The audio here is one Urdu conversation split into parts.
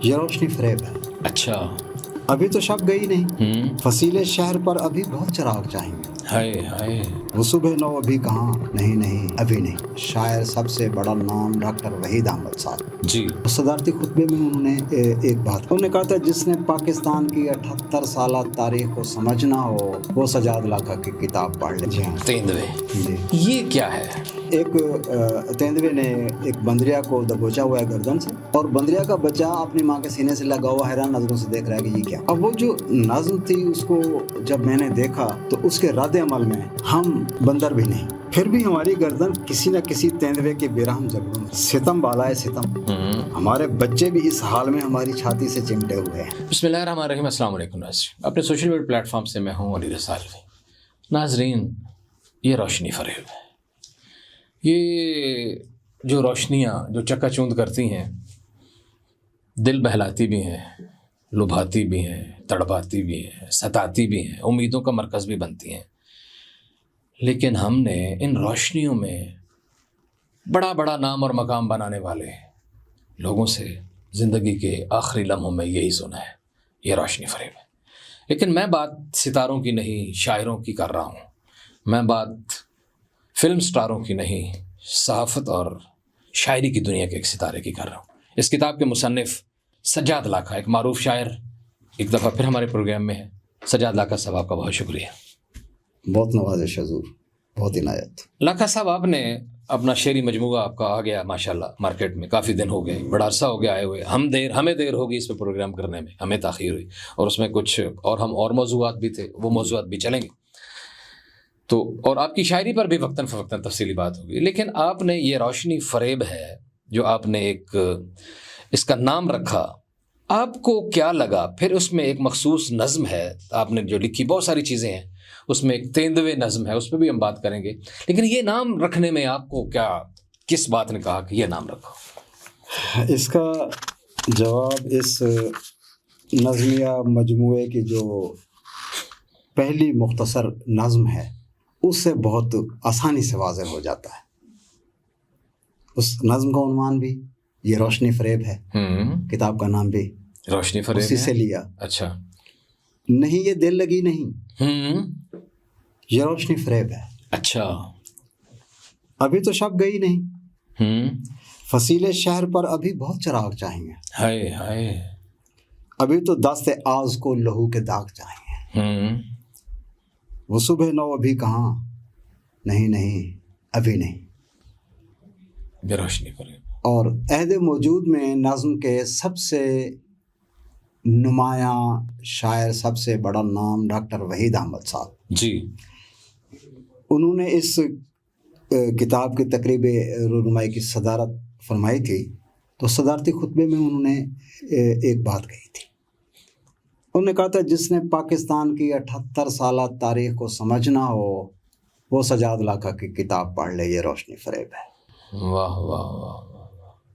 یہ روشنی فریب ہے. اچھا. ابھی تو شب گئی نہیں، فصیل شہر پر ابھی بہت چراغ چاہیں. ہائے ہائے. وہ صبح 9 ابھی کہاں، نہیں ابھی نہیں. شاعر سب سے بڑا نام ڈاکٹر وحید احمد صاحب. جی. صدارتی خطبے میں انہوں نے ایک بات انہوں نے کہا تھا، جس نے پاکستان کی 78 سالہ تاریخ کو سمجھنا ہو وہ سجاد لاکھا کی کتاب پڑھ لے. جی ہاں. تیندوے. جی. یہ کیا ہے؟ ایک تیندوے نے ایک بندریا کو دبوچا ہوا ہے گردن سے، اور بندریا کا بچہ اپنی ماں کے سینے سے لگا ہوا حیران نظروں سے دیکھ رہا ہے کہ یہ کیا. اب وہ جو نظم تھی اس کو جب میں نے دیکھا تو اس کے رد عمل میں ہم بندر بھی نہیں، پھر بھی ہماری گردن کسی نہ کسی تیندوے کے بےرحم جھگڑوں میں ستم بالائے ستم. ہمارے بچے بھی اس حال میں ہماری چھاتی سے چمٹے ہوئے ہیں. بسم اللہ الرحمن الرحیم. السلام علیکم ناظرین. اپنے سوشل میڈیا پلیٹ فارم سے میں ہوں علی رضا الوی. ناظرین، یہ روشنی فریب ہے. یہ جو روشنیاں جو چکا چوند کرتی ہیں، دل بہلاتی بھی ہیں، لبھاتی بھی ہیں، تڑپاتی بھی ہیں، ستاتی بھی ہیں، امیدوں کا مرکز بھی بنتی ہیں، لیکن ہم نے ان روشنیوں میں بڑا بڑا نام اور مقام بنانے والے لوگوں سے زندگی کے آخری لمحوں میں یہی سنا ہے، یہ روشنی فریب ہے. لیکن میں بات ستاروں کی نہیں، شاعروں کی کر رہا ہوں. میں بات فلم سٹاروں کی نہیں، صحافت اور شاعری کی دنیا کے ایک ستارے کی کر رہا ہوں. اس کتاب کے مصنف سجاد لاکھا، ایک معروف شاعر، ایک دفعہ پھر ہمارے پروگرام میں ہے. سجاد لاکھا صاحب، آپ کا بہت شکریہ. بہت نوازش حضور، بہت عنایت. لاکھا صاحب، آپ نے اپنا شعری مجموعہ آپ کا آ گیا ماشاءاللہ مارکیٹ میں، کافی دن ہو گئے، بڑا عرصہ ہو گیا آئے ہوئے. ہمیں دیر ہوگی اس پہ پروگرام کرنے میں، ہمیں تاخیر ہوئی، اور اس میں کچھ اور موضوعات بھی تھے، وہ موضوعات بھی چلیں گے تو، اور آپ کی شاعری پر بھی وقتاً فوقتاً تفصیلی بات ہوگی. لیکن آپ نے یہ روشنی فریب ہے جو آپ نے ایک اس کا نام رکھا، آپ کو کیا لگا؟ پھر اس میں ایک مخصوص نظم ہے آپ نے جو لکھی، بہت ساری چیزیں ہیں اس میں، ایک تیندوے نظم ہے، اس پہ بھی ہم بات کریں گے. لیکن یہ نام رکھنے میں آپ کو کیا، کس بات نے کہا کہ یہ نام رکھو؟ اس کا جواب اس نظمیہ مجموعے کی جو پہلی مختصر نظم ہے اس سے بہت آسانی سے واضح ہو جاتا ہے. اس نظم کا عنوان بھی یہ روشنی فریب ہے، کتاب کا نام بھی روشنی فریب اسی سے لیا. اچھا. نہیں یہ دل لگی نہیں، یہ روشنی فریب ہے. اچھا. ابھی تو شب گئی نہیں، فصیل شہر پر ابھی بہت چراغ چاہیے. ہائے ہائے. ابھی تو دست آز کو لہو کے داغ چاہیے. وہ صبح 9 ابھی کہاں، نہیں ابھی نہیں. یہ روشنی فریب. اور عہد موجود میں نظم کے سب سے نمایاں شاعر، سب سے بڑا نام ڈاکٹر وحید احمد صاحب. جی. انہوں نے اس کتاب کی تقریب رونمائی کی صدارت فرمائی تھی، تو صدارتی خطبے میں انہوں نے ایک بات کہی تھی. انہوں نے کہا تھا، جس نے پاکستان کی 78 سالہ تاریخ کو سمجھنا ہو وہ سجاد لاکھا کی کتاب پڑھ لے، یہ روشنی فریب ہے. واہ واہ واہ.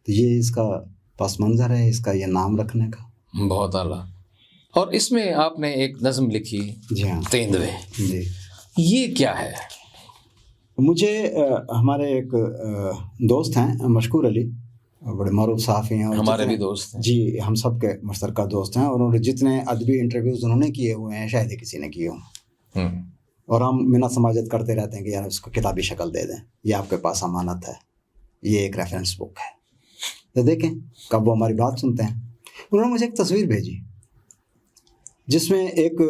تو یہ اس کا پس منظر ہے، اس کا یہ نام رکھنے کا. بہت اعلیٰ. اور اس میں آپ نے ایک نظم لکھی، جی ہاں، تیندوے. جی. یہ کیا ہے؟ مجھے ہمارے ایک دوست ہیں مشکور علی، بڑے معروف صحافی ہیں، اور ہمارے بھی دوست ہیں. جی، ہم سب کے مشترکہ دوست ہیں، اور انہوں نے جتنے ادبی انٹرویوز انہوں نے کیے ہوئے ہیں شاید ہی کسی نے کیے ہوں. اور ہم منت سماجت کرتے رہتے ہیں کہ یار اس کو کتابی شکل دے دیں، یہ آپ کے پاس امانت ہے، یہ ایک ریفرنس بک ہے، تو دیکھیں کب وہ ہماری بات سنتے ہیں. انہوں نے مجھے ایک تصویر بھیجی جس میں ایک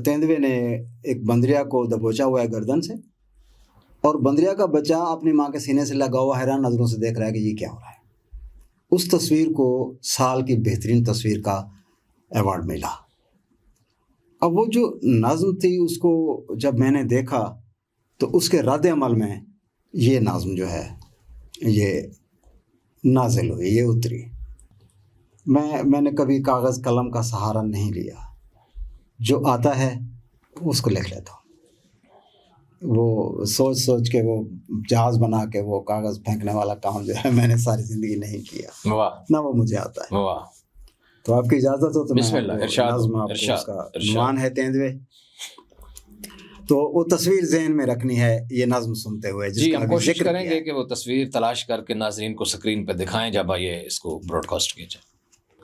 تیندوے نے ایک بندریا کو دبوچا ہوا ہے گردن سے، اور بندریا کا بچہ اپنی ماں کے سینے سے لگا ہوا حیران نظروں سے دیکھ رہا ہے کہ یہ کیا ہو رہا ہے. اس تصویر کو سال کی بہترین تصویر کا ایوارڈ ملا. اب وہ جو نظم تھی اس کو جب میں نے دیکھا تو اس کے رد عمل میں یہ نظم جو ہے یہ نازل ہوئی، یہ اتری. میں نے کبھی کاغذ قلم کا سہارا نہیں لیا، جو آتا ہے اس کو لکھ لیتا ہوں. وہ سوچ کے وہ جہاز بنا کے وہ کاغذ پھینکنے والا کام جو ہے میں نے ساری زندگی نہیں کیا، نہ وہ مجھے آتا ہے. تو آپ کی اجازت ہو تو بسم اللہ. نظم آپ کو، اس کا عنوان ہے تیندوے، تو وہ تصویر ذہن میں رکھنی ہے یہ نظم سنتے ہوئے. جی، ہم کوشش کریں گے کہ وہ تصویر تلاش کر کے ناظرین کو سکرین پہ دکھائیں جب یہ اس کو براڈ کاسٹ کیا جائے.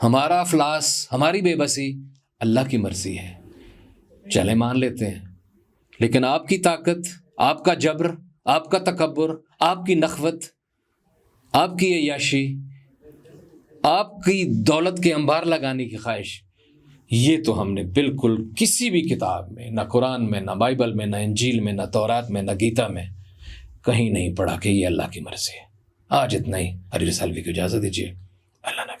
ہمارا افلاس، ہماری بے بسی اللہ کی مرضی ہے، چلے مان لیتے ہیں، لیکن آپ کی طاقت، آپ کا جبر، آپ کا تکبر، آپ کی نخوت، آپ کی عیاشی، آپ کی دولت کے انبار لگانے کی خواہش، یہ تو ہم نے بالکل کسی بھی کتاب میں، نہ قرآن میں، نہ بائبل میں، نہ انجیل میں، نہ تورات میں، نہ گیتا میں کہیں نہیں پڑھا کہ یہ اللہ کی مرضی ہے۔ آج اتنا ہی، علی رسالوی کو اجازت دیجیے، اللہ نے